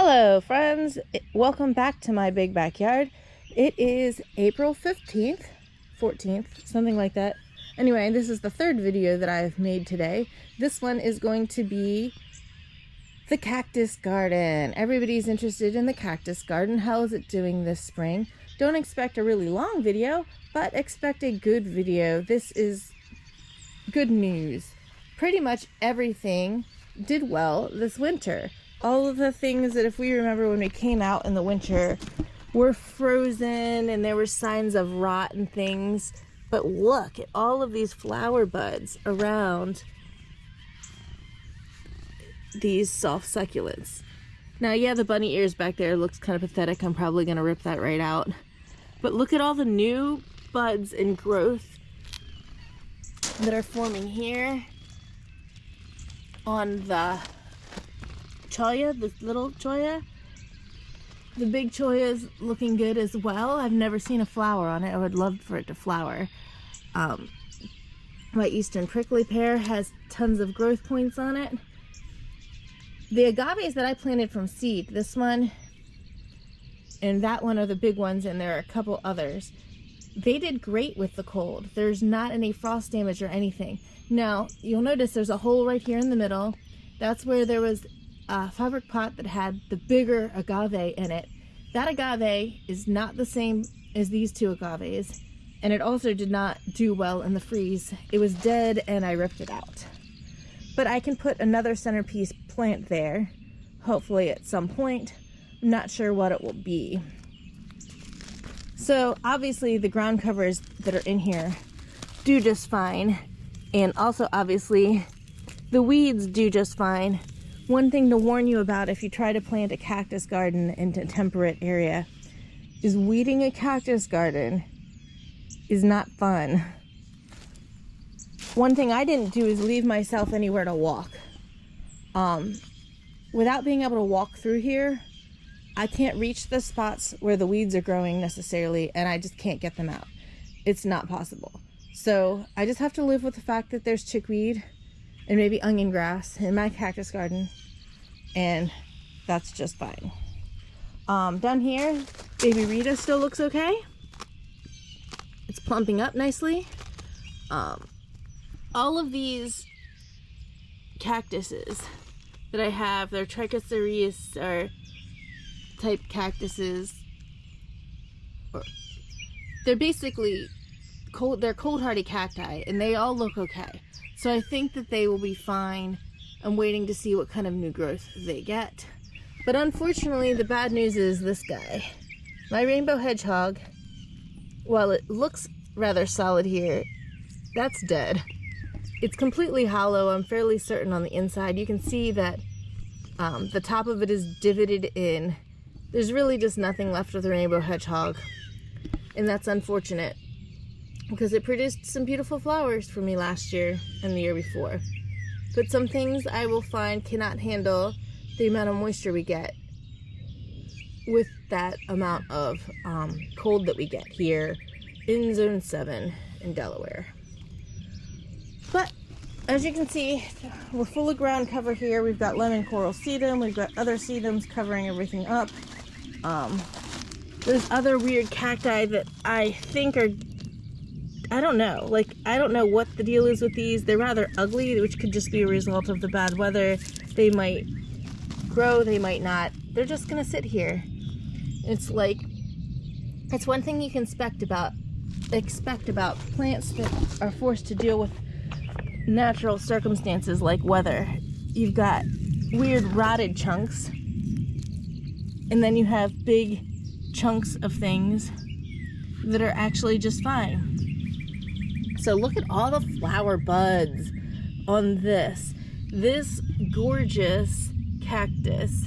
Hello friends, welcome back to my big backyard. It is April 15th, 14th, something like that. Anyway, this is the third video that I've made today. This one is going to be the cactus garden. Everybody's interested in the cactus garden. How is it doing this spring? Don't expect a really long video, but expect a good video. This is good news. Pretty much everything did well this winter. All of the things that, if we remember when we came out in the winter, were frozen and there were signs of rot and things. But look at all of these flower buds around these soft succulents. Now, yeah, the bunny ears back there looks kind of pathetic. I'm probably going to rip that right out. But look at all the new buds and growth that are forming here on the cholla, this little cholla. The big cholla is looking good as well. I've never seen a flower on it. I would love for it to flower. My eastern prickly pear has tons of growth points on it. The agaves that I planted from seed, this one and that one are the big ones, and there are a couple others. They did great with the cold. There's not any frost damage or anything. Now, you'll notice there's a hole right here in the middle. That's where there was a fabric pot that had the bigger agave in it. That agave is not the same as these two agaves, and it also did not do well in the freeze. It was dead and I ripped it out. But I can put another centerpiece plant there, hopefully at some point. I'm not sure what it will be. So obviously the ground covers that are in here do just fine, and also obviously the weeds do just fine. One thing to warn you about if you try to plant a cactus garden in a temperate area is weeding a cactus garden is not fun. One thing I didn't do is leave myself anywhere to walk. Without being able to walk through here, I can't reach the spots where the weeds are growing necessarily, and I just can't get them out. It's not possible. So I just have to live with the fact that there's chickweed and maybe onion grass in my cactus garden, and that's just fine. Down here, baby Rita still looks okay. It's plumping up nicely. All of these cactuses that I have, they're trichocereus or type cactuses. They're basically cold. They're cold hardy cacti, and they all look okay. So I think that they will be fine. I'm waiting to see what kind of new growth they get. But unfortunately, the bad news is this guy. My rainbow hedgehog, while it looks rather solid here, that's dead. It's completely hollow. I'm fairly certain on the inside. You can see that the top of it is divoted in. There's really just nothing left of the rainbow hedgehog. And that's unfortunate, because it produced some beautiful flowers for me last year and the year before. But some things I will find cannot handle the amount of moisture we get with that amount of cold that we get here in Zone 7 in Delaware. But as you can see, we're full of ground cover here. We've got lemon coral sedum. We've got other sedums covering everything up. There's other weird cacti that I think are, I don't know. Like, I don't know what the deal is with these. They're rather ugly, which could just be a result of the bad weather. They might grow, they might not. They're just gonna sit here. It's like, it's one thing you can expect about plants that are forced to deal with natural circumstances like weather. You've got weird rotted chunks, and then you have big chunks of things that are actually just fine. So look at all the flower buds on this. This gorgeous cactus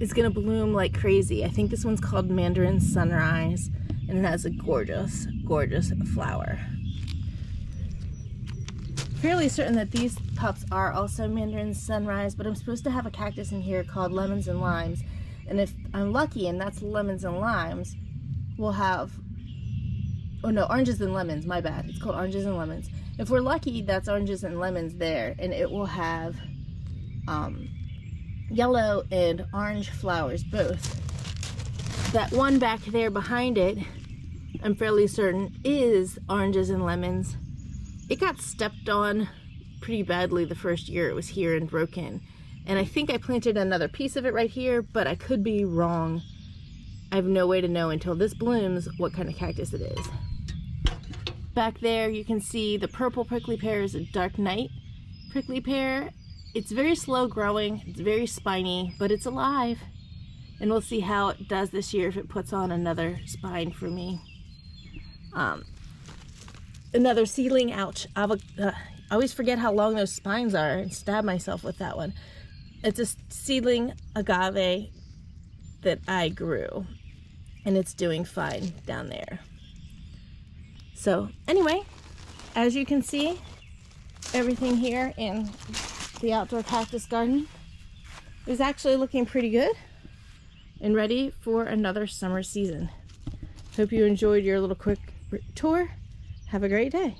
is gonna bloom like crazy. I think this one's called Mandarin Sunrise, and it has a gorgeous, gorgeous flower. Fairly certain that these pups are also Mandarin Sunrise, but I'm supposed to have a cactus in here called Lemons and Limes. And if I'm lucky and that's Lemons and Limes, we'll have, oh no, Oranges and Lemons, my bad. It's called Oranges and Lemons. If we're lucky, that's Oranges and Lemons there, and it will have yellow and orange flowers both. That one back there behind it, I'm fairly certain is oranges and lemons. It got stepped on pretty badly the first year it was here and broke in. And I think I planted another piece of it right here, but I could be wrong. I have no way to know until this blooms what kind of cactus it is. Back there you can see the purple prickly pear is a dark night prickly pear. It's very slow growing, it's very spiny, but it's alive. And we'll see how it does this year if it puts on another spine for me. Another seedling, ouch. I always forget how long those spines are and stab myself with that one. It's a seedling agave that I grew, and it's doing fine down there. So anyway, as you can see, everything here in the outdoor cactus garden is actually looking pretty good and ready for another summer season. Hope you enjoyed your little quick tour. Have a great day.